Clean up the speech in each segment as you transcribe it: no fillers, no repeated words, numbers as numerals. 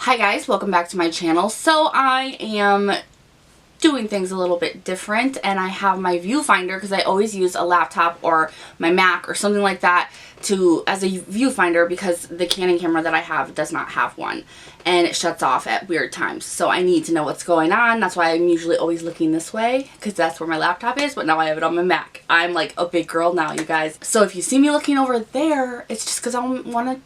Hi guys, welcome back to my channel. So I am doing things a little bit different, and I have my viewfinder because I always use a laptop or my Mac or something like that as a viewfinder because the Canon camera that I have does not have one, and it shuts off at weird times. So I need to know what's going on. That's why I'm usually always looking this way because that's where my laptop is, but now I have it on my Mac. I'm like a big girl now, you guys. So if you see me looking over there, it's just because I want to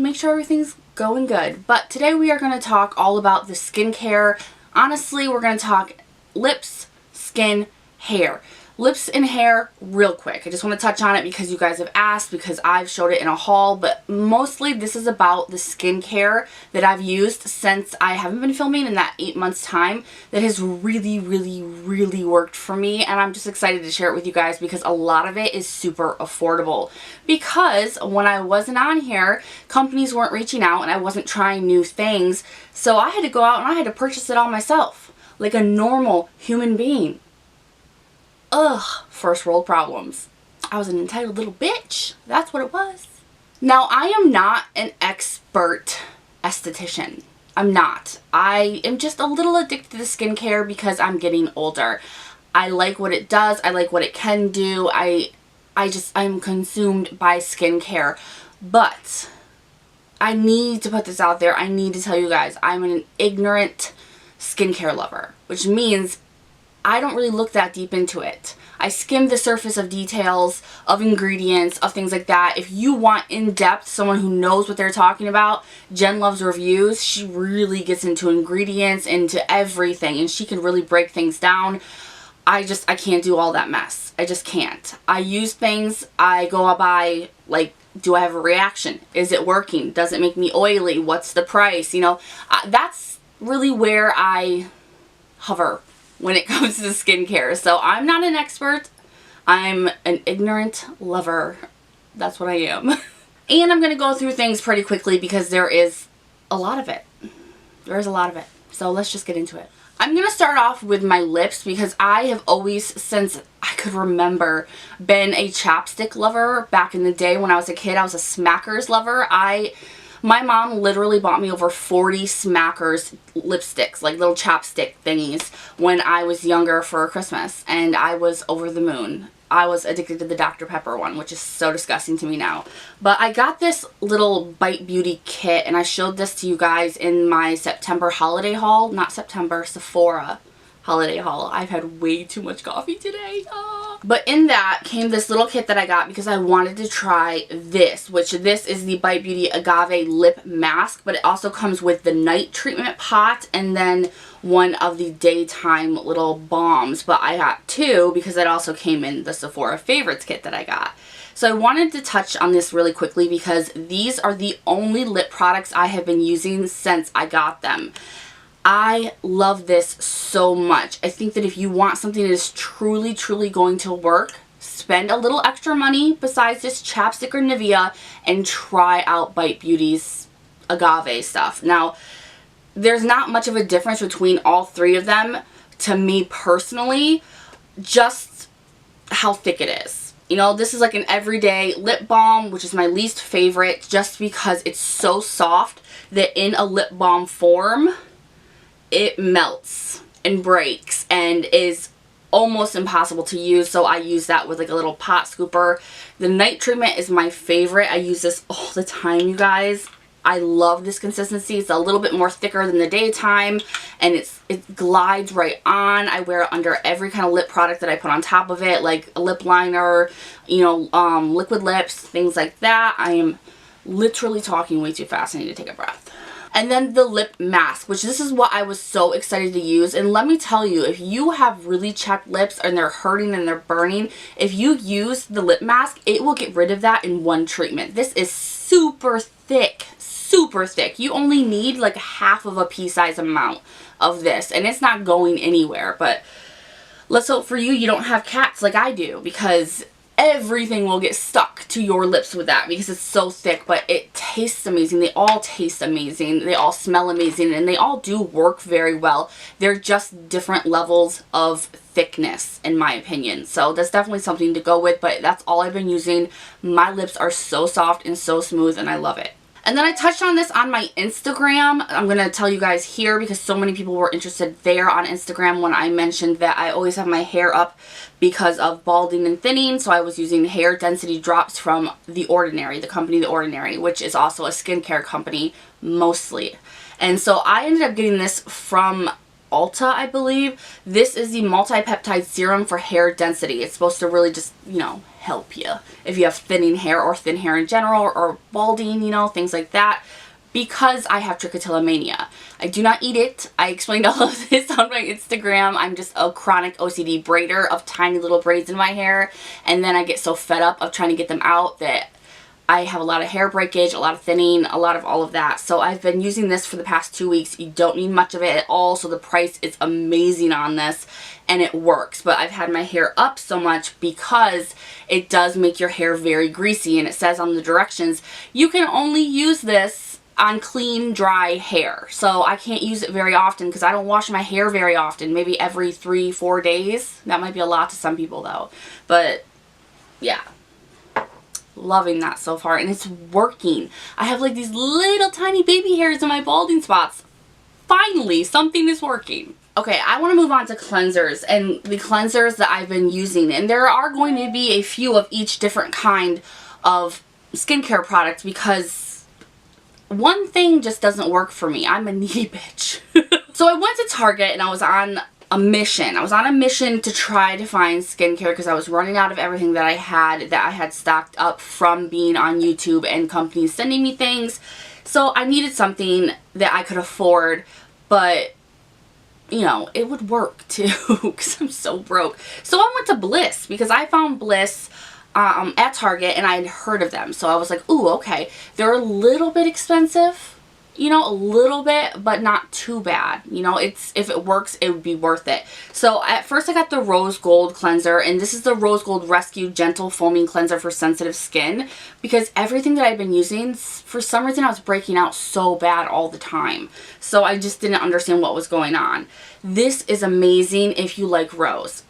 make sure everything's going good. But today we are going to talk all about the skincare. Honestly, we're going to talk lips, skin, hair. Lips and hair real quick. I just want to touch on it because you guys have asked, because I've showed it in a haul, but mostly this is about the skincare that I've used since I haven't been filming in that 8 months time that has really worked for me, and I'm just excited to share it with you guys because a lot of it is super affordable. Because when I wasn't on here, companies weren't reaching out and I wasn't trying new things, so I had to go out and I had to purchase it all myself like a normal human being. Ugh, first world problems. I was an entitled little bitch. That's what it was. Now, I am not an expert esthetician. I'm not. I am just a little addicted to skincare because I'm getting older. I like what it does. I like what it can do. I'm consumed by skincare. But I need to put this out there. I need to tell you guys, I'm an ignorant skincare lover, which means I don't really look that deep into it. I skim the surface of details, of ingredients, of things like that. If you want in-depth, someone who knows what they're talking about, Jen loves reviews. She really gets into ingredients, into everything, and she can really break things down. I can't do all that mess. I just can't. I use things, I go by, like, do I have a reaction? Is it working? Does it make me oily? What's the price? You know, that's really where I hover when it comes to skincare. So I'm not an expert. I'm an ignorant lover. That's what I am. And I'm going to go through things pretty quickly because there is a lot of it. There is a lot of it. So let's just get into it. I'm going to start off with my lips because I have always, since I could remember, been a chapstick lover. Back in the day when I was a kid, I was a Smackers lover. My mom literally bought me over 40 Smackers lipsticks, like little chapstick thingies, when I was younger for Christmas, and I was over the moon. I was addicted to the Dr. Pepper one, which is so disgusting to me now. But I got this little Bite Beauty kit, and I showed this to you guys in my September holiday haul. Not September, Sephora holiday haul. I've had way too much coffee today. But in that came this little kit that I got because I wanted to try this, which this is the Bite Beauty Agave Lip Mask, but it also comes with the night treatment pot and then one of the daytime little balms. But I got two because it also came in the Sephora Favorites kit that I got. So I wanted to touch on this really quickly because these are the only lip products I have been using since I got them. I love this so much. I think that if you want something that is truly going to work, spend a little extra money besides just chapstick or Nivea and try out Bite Beauty's agave stuff. Now, there's not much of a difference between all three of them to me personally, just how thick it is. You know, this is like an everyday lip balm, which is my least favorite just because it's so soft that in a lip balm form, it melts and breaks and is almost impossible to use, so I use that with like a little pot scooper. The night treatment is my favorite. I use this all the time, you guys. I love this consistency. It's a little bit more thicker than the daytime, and it glides right on. I wear it under every kind of lip product that I put on top of it, like a lip liner, you know, liquid lips, things like that. I am literally talking way too fast. I need to take a breath. And then the lip mask, which this is what I was so excited to use. And let me tell you, if you have really chapped lips and they're hurting and they're burning, if you use the lip mask, it will get rid of that in one treatment. This is super thick, super thick. You only need like half of a pea-size amount of this, and it's not going anywhere. But let's hope for you don't have cats like I do, because everything will get stuck to your lips with that because it's so thick. But it tastes amazing. They all taste amazing. They all smell amazing, and they all do work very well. They're just different levels of thickness in my opinion. So that's definitely something to go with, but that's all I've been using. My lips are so soft and so smooth, and I love it. And then I touched on this on my Instagram. I'm going to tell you guys here because so many people were interested there on Instagram when I mentioned that I always have my hair up because of balding and thinning. So I was using hair density drops from The Ordinary, the company The Ordinary, which is also a skincare company mostly. And so I ended up getting this from Ulta, I believe. This is the multi-peptide serum for hair density. It's supposed to really just, you know, help you if you have thinning hair or thin hair in general or balding, you know, things like that. Because I have trichotillomania. I do not eat it. I explained all of this on my Instagram. I'm just a chronic OCD braider of tiny little braids in my hair. And then I get so fed up of trying to get them out that I have a lot of hair breakage, a lot of thinning, a lot of all of that. So I've been using this for the past 2 weeks. You don't need much of it at all. So the price is amazing on this and it works. But I've had my hair up so much because it does make your hair very greasy. And it says on the directions, you can only use this on clean, dry hair. So I can't use it very often because I don't wash my hair very often. Maybe every 3-4 days. That might be a lot to some people though. But yeah. Loving that so far, and it's working. I have like these little tiny baby hairs in my balding spots. Finally, something is working. Okay, I want to move on to cleansers and the cleansers that I've been using, and there are going to be a few of each different kind of skincare product because one thing just doesn't work for me. I'm a needy bitch. So I went to Target and I was on a mission. I was on a mission to try to find skincare because I was running out of everything that I had stocked up from being on YouTube and companies sending me things. So I needed something that I could afford, but you know, it would work too because I'm so broke. So I went to Bliss because I found Bliss at Target and I had heard of them. So I was like, ooh, okay. They're a little bit expensive. You know, a little bit, but not too bad. You know, if it works, it would be worth it. So at first I got the Rose Gold cleanser, and this is the Rose Gold Rescue Gentle Foaming Cleanser for sensitive skin, because everything that I've been using, for some reason I was breaking out so bad all the time. So I just didn't understand what was going on. This is amazing if you like rose.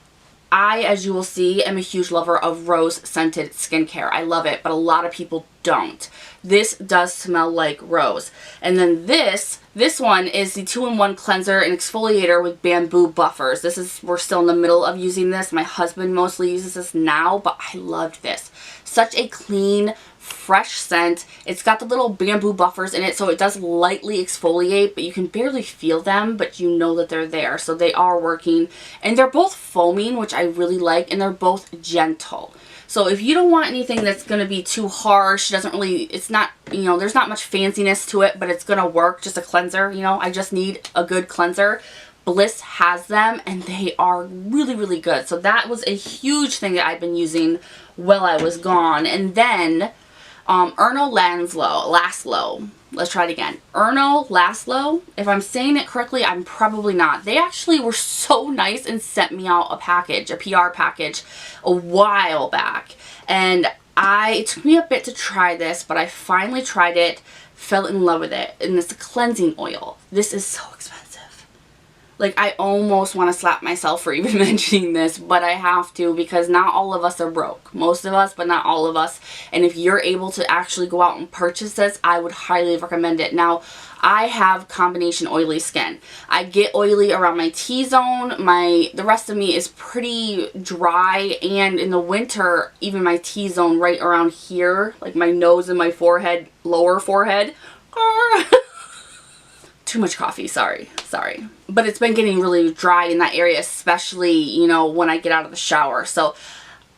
I, as you will see, am a huge lover of rose scented skincare. I love it, but a lot of people don't. This does smell like rose. And then this one is the 2-in-1 cleanser and exfoliator with bamboo buffers. We're still in the middle of using this. My husband mostly uses this now, but I loved this. Such a clean, fresh scent. It's got the little bamboo buffers in it, so it does lightly exfoliate, but you can barely feel them, but you know that they're there. So they are working, and they're both foaming, which I really like, and they're both gentle. So if you don't want anything that's going to be too harsh, it's not, you know, there's not much fanciness to it, but it's going to work, just a cleanser, you know, I just need a good cleanser. Bliss has them, and they are really, really good. So that was a huge thing that I've been using while I was gone. And then Erno Laszlo. Let's try it again. Erno Laszlo. If I'm saying it correctly, I'm probably not. They actually were so nice and sent me out a package, a PR package, a while back. And it took me a bit to try this, but I finally tried it, fell in love with it. And it's a cleansing oil. This is so expensive. Like, I almost want to slap myself for even mentioning this, but I have to because not all of us are broke. Most of us, but not all of us. And if you're able to actually go out and purchase this, I would highly recommend it. Now, I have combination oily skin. I get oily around my T-zone. The rest of me is pretty dry, and in the winter, even my T-zone right around here, like my nose and my forehead, lower forehead, too much coffee, sorry. But it's been getting really dry in that area, especially, you know, when I get out of the shower. So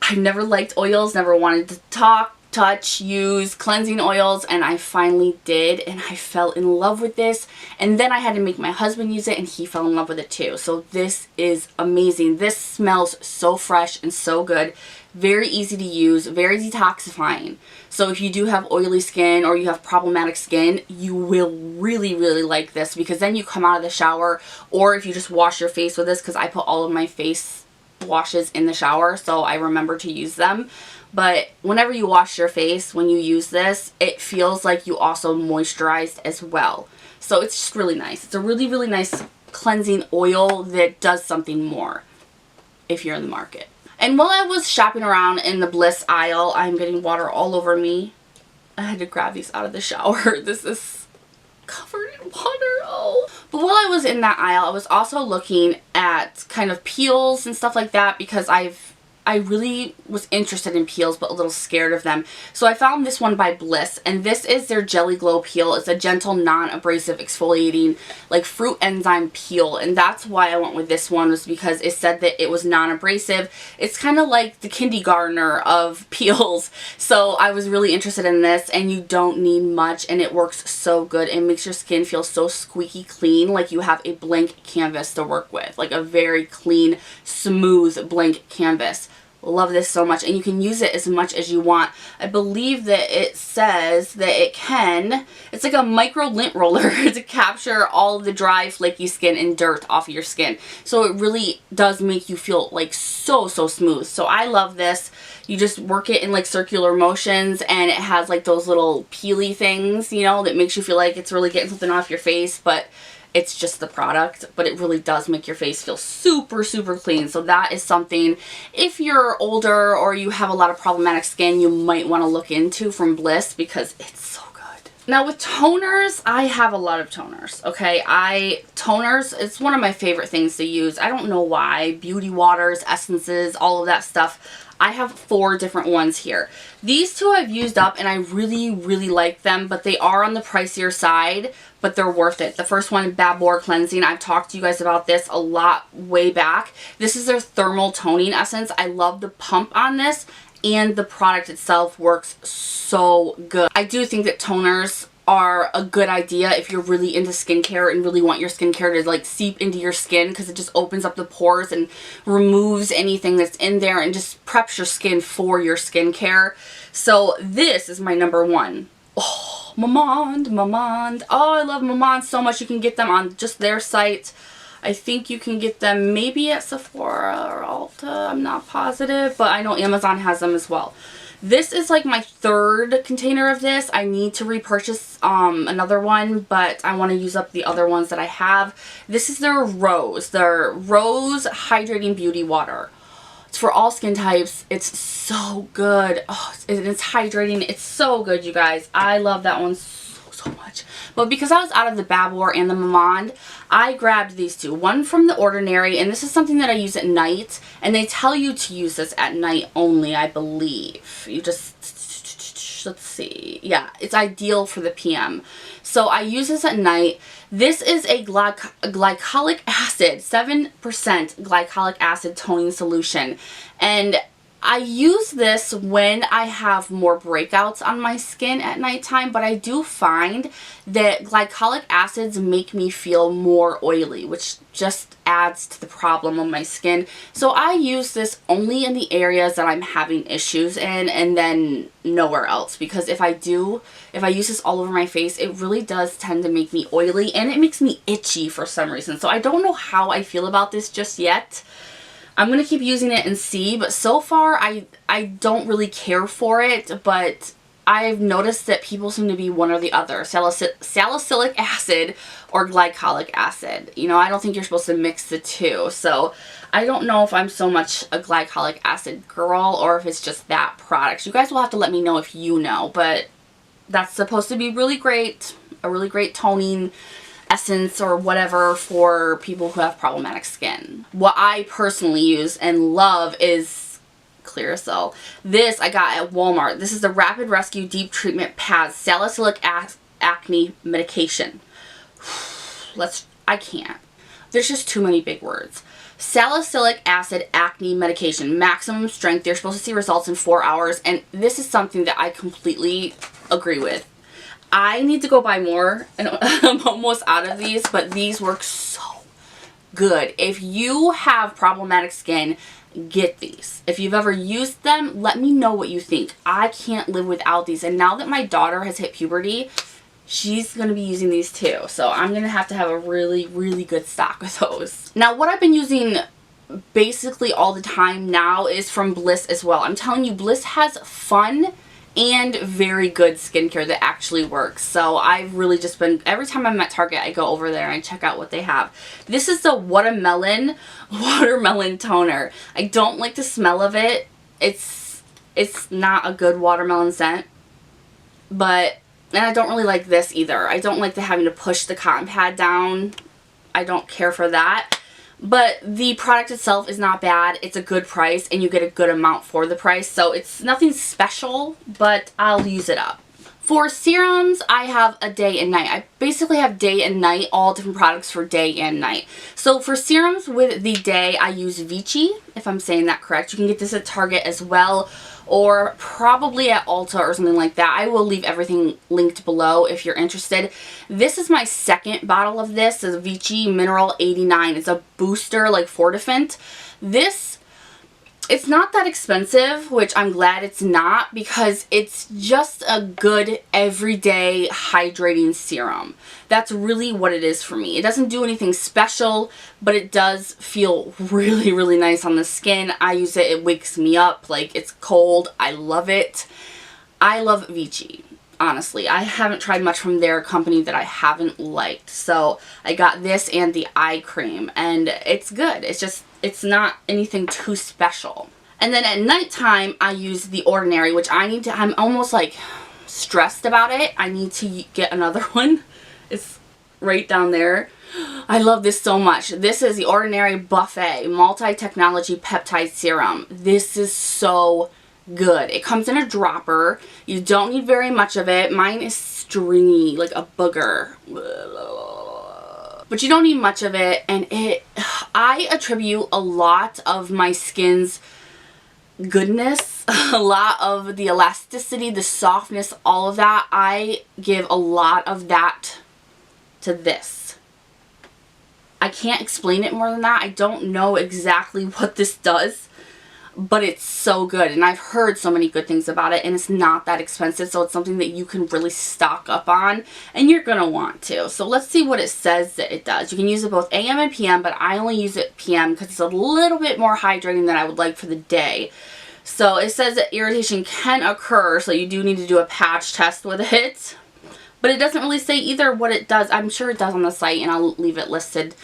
I never liked oils, never wanted to touch, use cleansing oils, and I finally did, and I fell in love with this. And then I had to make my husband use it, and he fell in love with it too. So this is amazing. This smells so fresh and so good. Very easy to use, very detoxifying. So if you do have oily skin or you have problematic skin, you will really, really like this, because then you come out of the shower, or if you just wash your face with this, because I put all of my face washes in the shower, so I remember to use them. But whenever you wash your face, when you use this, it feels like you also moisturized as well. So it's just really nice. It's a really, really nice cleansing oil that does something more if you're in the market. And while I was shopping around in the Bliss aisle, I'm getting water all over me. I had to grab these out of the shower. This is covered in water. Oh. But while I was in that aisle, I was also looking at kind of peels and stuff like that because I really was interested in peels but a little scared of them. So I found this one by Bliss, and this is their Jelly Glow Peel. It's a gentle, non-abrasive, exfoliating, like fruit enzyme peel, and that's why I went with this one, was because it said that it was non-abrasive. It's kind of like the kindergartner of peels, so I was really interested in this, and you don't need much, and it works so good. It makes your skin feel so squeaky clean, like you have a blank canvas to work with, like a very clean, smooth blank canvas. Love this so much, and you can use it as much as you want. I believe that it says that it's like a micro lint roller to capture all of the dry, flaky skin and dirt off of your skin. So it really does make you feel like so smooth. So I love this. You just work it in like circular motions, and it has like those little peely things, you know, that makes you feel like it's really getting something off your face, but it's just the product, but it really does make your face feel super clean. So that is something, if you're older or you have a lot of problematic skin, you might want to look into from Bliss, because it's so good. Now with toners, I have a lot of toners, okay? Toners, it's one of my favorite things to use. I don't know why. Beauty waters, essences, all of that stuff. I have 4 different ones here. These 2 I've used up, and I really like them, but they are on the pricier side, but they're worth it. The first one, Babor Cleansing. I've talked to you guys about this a lot way back. This is their thermal toning essence. I love the pump on this, and the product itself works so good. I do think that toners are a good idea if you're really into skincare and really want your skincare to like seep into your skin, because it just opens up the pores and removes anything that's in there and just preps your skin for your skincare. So this is my number 1. Oh, Mamond. Oh, I love Mamond so much. You can get them on just their site. I think you can get them maybe at Sephora or Ulta. I'm not positive, but I know Amazon has them as well. This is like my 3rd container of this. I need to repurchase another one, but I want to use up the other ones that I have. This is their Rose Hydrating Beauty Water. It's for all skin types. It's so good. Oh, it's hydrating. It's so good, you guys. I love that one so much. But because I was out of the Babor and the Mamond, I grabbed these 2. One from The Ordinary, and this is something that I use at night, and they tell you to use this at night only, I believe. You just, let's see. Yeah, it's ideal for the PM. So I use this at night. This is a glycolic acid, 7% glycolic acid toning solution, and I use this when I have more breakouts on my skin at nighttime, but I do find that glycolic acids make me feel more oily, which just adds to the problem on my skin. So I use this only in the areas that I'm having issues in, and then nowhere else, because if I use this all over my face, it really does tend to make me oily, and it makes me itchy for some reason. So I don't know how I feel about this just yet. I'm going to keep using it and see, but so far I don't really care for it, but I've noticed that people seem to be one or the other, salicylic acid or glycolic acid. You know, I don't think you're supposed to mix the 2, so I don't know if I'm so much a glycolic acid girl or if it's just that product. You guys will have to let me know if you know, but that's supposed to be really great, a really great toning essence or whatever for people who have problematic skin. What I personally use and love is Clearasil. This I got at Walmart. This is the Rapid Rescue Deep Treatment Pads Salicylic Acne Medication. I can't. There's just too many big words. Salicylic acid acne medication, maximum strength. You're supposed to see results in 4 hours, and this is something that I completely agree with. I need to go buy more, and I'm almost out of these, but these work so good. If you have problematic skin, get these. If you've ever used them, let me know what you think. I can't live without these, and now that my daughter has hit puberty, she's going to be using these too. So I'm going to have a really good stock of those. Now, what I've been using basically all the time now is from Bliss as well. I'm telling you, Bliss has fun and very good skincare that actually works. So I've really just been, every time I'm at Target, I go over there and I check out what they have. This is the Watermelon Toner. I don't like the smell of it. It's not a good watermelon scent. but, and I don't really like this either. I don't like the having to push the cotton pad down. I don't care for that. But the product itself is not bad. It's a good price and you get a good amount for the price. So it's nothing special, but I'll use it up. For serums, I have a day and night. I basically have day and night, all different products for day and night. So for serums with the day, I use Vichy, if I'm saying that correct. You can get this at Target as well, or probably at Ulta or something like that. I will leave everything linked below if you're interested. This is my second bottle of this. It's Vichy Mineral 89. It's a booster, like Fortifant. This, it's not that expensive, which I'm glad it's not, because it's just a good everyday hydrating serum. That's really what it is for me. It doesn't do anything special, but it does feel really, really nice on the skin. I use it, it wakes me up, like it's cold. I love it. I love Vichy, honestly. I haven't tried much from their company that I haven't liked. So I got this and the eye cream, and it's good. It's just, it's not anything too special. And then at nighttime, I use The Ordinary, which I need to, I'm almost like stressed about it. I need to get another one. It's right down there. I love this so much. This is The Ordinary Buffet Multi-Technology Peptide Serum. This is so good. It comes in a dropper. You don't need very much of it. Mine is stringy, like a booger. But you don't need much of it, and I attribute a lot of my skin's goodness, a lot of the elasticity, the softness, all of that, I give a lot of that to this. I can't explain it more than that. I don't know exactly what this does, but it's so good, and I've heard so many good things about it, and it's not that expensive, so it's something that you can really stock up on, and you're gonna want to. So let's see what it says that it does. You can use it both AM and PM, but I only use it PM because it's a little bit more hydrating than I would like for the day. So it says that irritation can occur, so you do need to do a patch test with it, but it doesn't really say either what it does. I'm sure it does on the site, and I'll leave it listed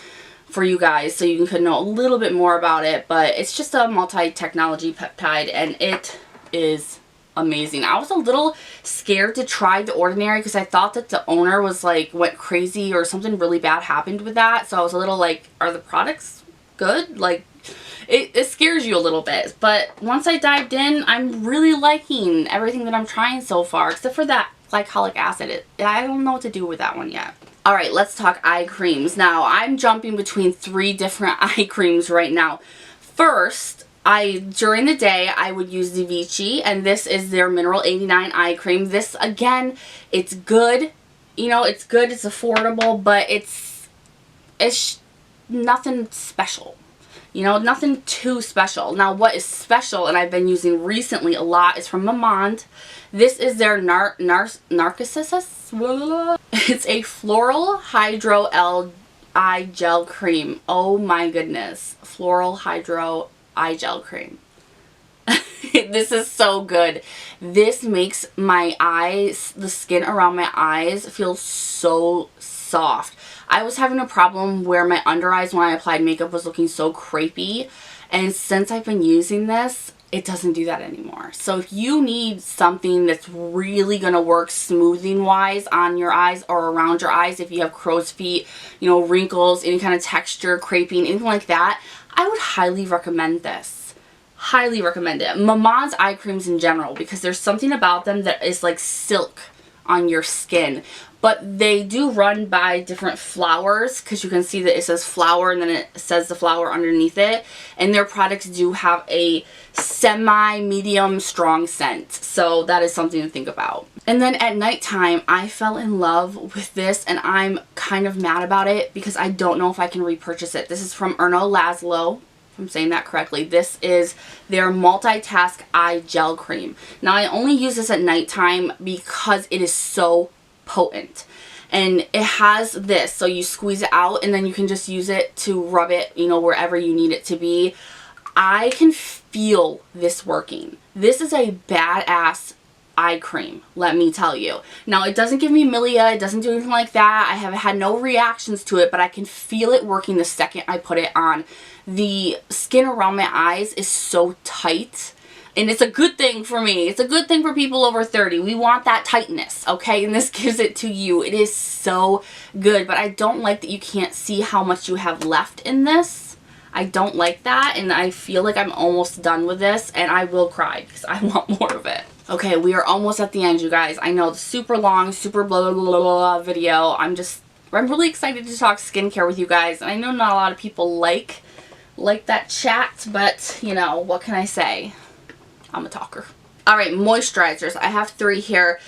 for you guys so you can know a little bit more about it. But it's just a multi-technology peptide, and it is amazing. I was a little scared to try The Ordinary because I thought that the owner was like went crazy or something really bad happened with that. So I was a little like, are the products good? Like, it scares you a little bit. But once I dived in, I'm really liking everything that I'm trying so far, except for that glycolic acid. I don't know what to do with that one yet. Alright, let's talk eye creams. Now, I'm jumping between 3 different eye creams right now. First, during the day, I would use the Vichy, and this is their Mineral 89 eye cream. This, again, it's good. You know, it's good, it's affordable, but it's nothing special. You know, nothing too special. Now, what is special, and I've been using recently a lot, is from Maman. This is their Narcissus. It's a Floral Hydro Eye Gel Cream. Oh my goodness. Floral Hydro Eye Gel Cream. This is so good. This makes my eyes, the skin around my eyes, feel so soft. I was having a problem where my under eyes when I applied makeup was looking so crepey, and since I've been using this, it doesn't do that anymore. So if you need something that's really going to work smoothing wise on your eyes or around your eyes, if you have crow's feet, you know, wrinkles, any kind of texture, creping, anything like that, I would highly recommend this. Highly recommend it. Maman's eye creams in general, because there's something about them that is like silk on your skin. But they do run by different flowers, because you can see that it says flower and then it says the flower underneath it. And their products do have a semi-medium strong scent. So that is something to think about. And then at nighttime, I fell in love with this, and I'm kind of mad about it because I don't know if I can repurchase it. This is from Erno Laszlo, if I'm saying that correctly. This is their Multitask Eye Gel Cream. Now, I only use this at nighttime because it is so potent, and it has this, so you squeeze it out and then you can just use it to rub it, you know, wherever you need it to be. I can feel this working. This is a badass eye cream, let me tell you. Now, it doesn't give me milia, it doesn't do anything like that. I have had no reactions to it, but I can feel it working the second I put it on. The skin around my eyes is so tight. And it's a good thing for me. It's a good thing for people over 30. We want that tightness, okay? And this gives it to you. It is so good, but I don't like that you can't see how much you have left in this. I don't like that, and I feel like I'm almost done with this, and I will cry because I want more of it. Okay, we are almost at the end, you guys. I know, the super long, super blah, blah, blah, blah video. I'm really excited to talk skincare with you guys, and I know not a lot of people like that chat, but, you know, what can I say? I'm a talker. Alright, moisturizers. I have 3 here.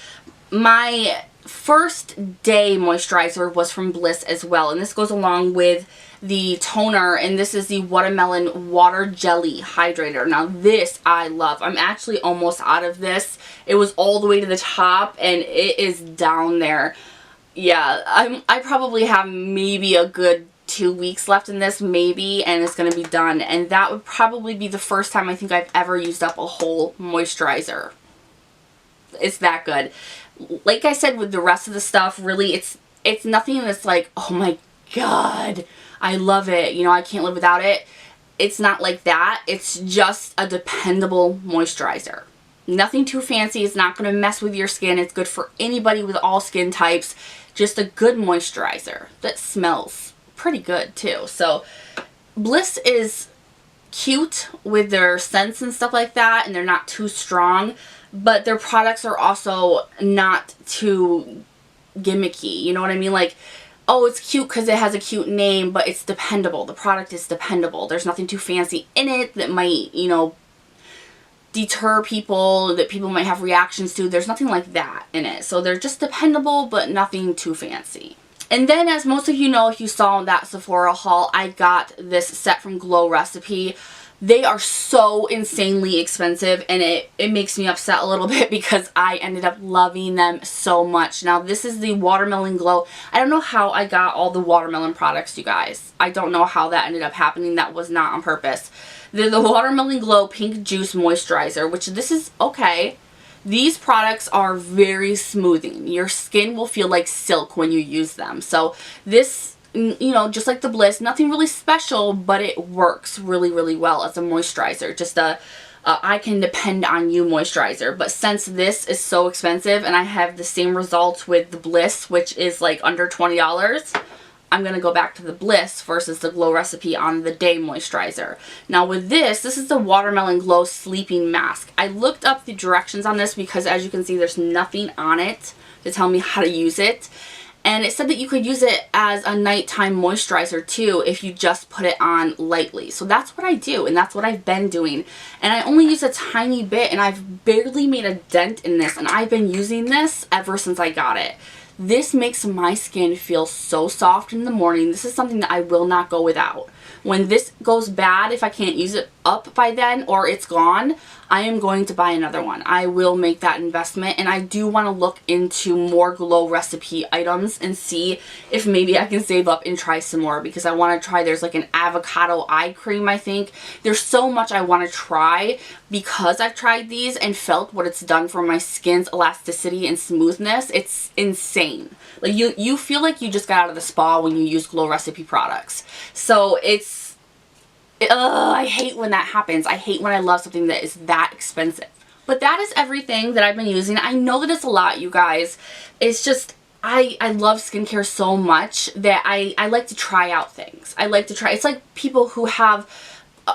My first day moisturizer was from Bliss as well, and this goes along with the toner, and this is the Watermelon Water Jelly Hydrator. Now this I love. I'm actually almost out of this. It was all the way to the top, and it is down there. Yeah, I probably have maybe a good 2 weeks left in this, maybe, and it's going to be done. And that would probably be the first time I think I've ever used up a whole moisturizer. It's that good. Like I said with the rest of the stuff, really, it's nothing that's like, oh my god, I love it, you know, I can't live without it. It's not like that. It's just a dependable moisturizer. Nothing too fancy. It's not going to mess with your skin. It's good for anybody with all skin types. Just a good moisturizer that smells pretty good too. So Bliss is cute with their scents and stuff like that, and they're not too strong, but their products are also not too gimmicky. You know what I mean? Like, oh, it's cute because it has a cute name, but it's dependable. The product is dependable. There's nothing too fancy in it that might, you know, deter people, that people might have reactions to. There's nothing like that in it. So they're just dependable, but nothing too fancy. And then, as most of you know, if you saw that Sephora haul, I got this set from Glow Recipe. They are so insanely expensive, and it makes me upset a little bit because I ended up loving them so much. Now, this is the Watermelon Glow. I don't know how I got all the watermelon products, you guys. I don't know how that ended up happening. That was not on purpose. They're the Watermelon Glow Pink Juice Moisturizer, which this is okay. These products are very smoothing. Your skin will feel like silk when you use them. So this, you know, just like the Bliss, nothing really special, but it works really, really well as a moisturizer. Just a I can depend on you moisturizer. But since this is so expensive and I have the same results with the Bliss, which is like under $20, I'm going to go back to the Bliss versus the Glow Recipe on the day moisturizer. Now with this is the Watermelon Glow Sleeping Mask. I looked up the directions on this because, as you can see, there's nothing on it to tell me how to use it. And it said that you could use it as a nighttime moisturizer too if you just put it on lightly. So that's what I do, and that's what I've been doing. And I only use a tiny bit, and I've barely made a dent in this, and I've been using this ever since I got it. This makes my skin feel so soft in the morning. This is something that I will not go without. When this goes bad, if I can't use it up by then or it's gone, I am going to buy another one. I will make that investment, and I do want to look into more Glow Recipe items and see if maybe I can save up and try some more, because I want to try, there's like an avocado eye cream, I think. There's so much I want to try because I've tried these and felt what it's done for my skin's elasticity and smoothness. It's insane. Like you feel like you just got out of the spa when you use Glow Recipe products. So I hate when that happens. I hate when I love something that is that expensive. But that is everything that I've been using. I know that it's a lot, you guys. It's just, I love skincare so much that I like to try out things. I like to try. It's like people who have,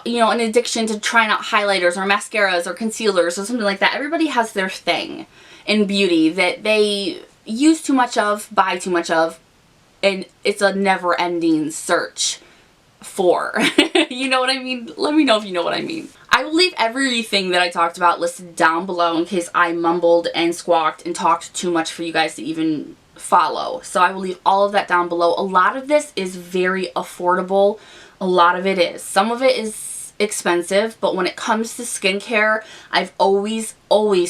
you know, an addiction to trying out highlighters or mascaras or concealers or something like that. Everybody has their thing in beauty that they use too much of, buy too much of, and it's a never-ending search for. You know what I mean? Let me know if you know what I mean. I will leave everything that I talked about listed down below in case I mumbled and squawked and talked too much for you guys to even follow. So I will leave all of that down below. A lot of this is very affordable. A lot of it is. Some of it is expensive, but when it comes to skincare, I've always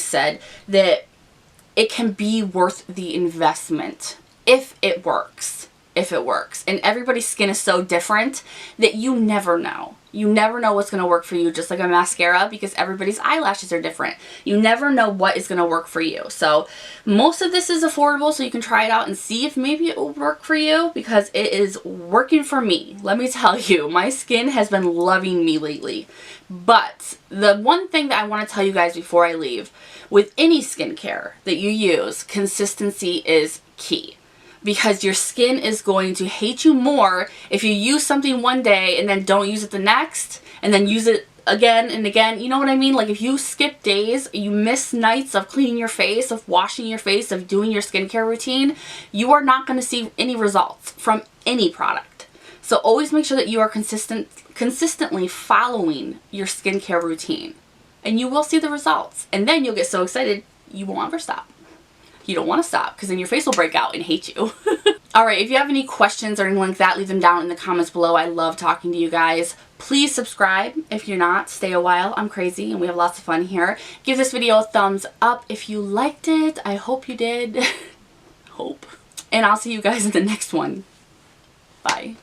said that it can be worth the investment if it works. If it works. And everybody's skin is so different that you never know. You never know what's going to work for you, just like a mascara, because everybody's eyelashes are different. You never know what is going to work for you. So most of this is affordable, so you can try it out and see if maybe it will work for you, because it is working for me. Let me tell you, my skin has been loving me lately. But the one thing that I want to tell you guys before I leave, with any skincare that you use, consistency is key. Because your skin is going to hate you more if you use something one day and then don't use it the next, and then use it again and again. You know what I mean? Like if you skip days, you miss nights of cleaning your face, of washing your face, of doing your skincare routine, you are not going to see any results from any product. So always make sure that you are consistently following your skincare routine, and you will see the results. And then you'll get so excited you won't ever stop. You don't want to stop, because then your face will break out and hate you. Alright, if you have any questions or anything like that, leave them down in the comments below. I love talking to you guys. Please subscribe. If you're not, stay a while. I'm crazy and we have lots of fun here. Give this video a thumbs up if you liked it. I hope you did. Hope. And I'll see you guys in the next one. Bye.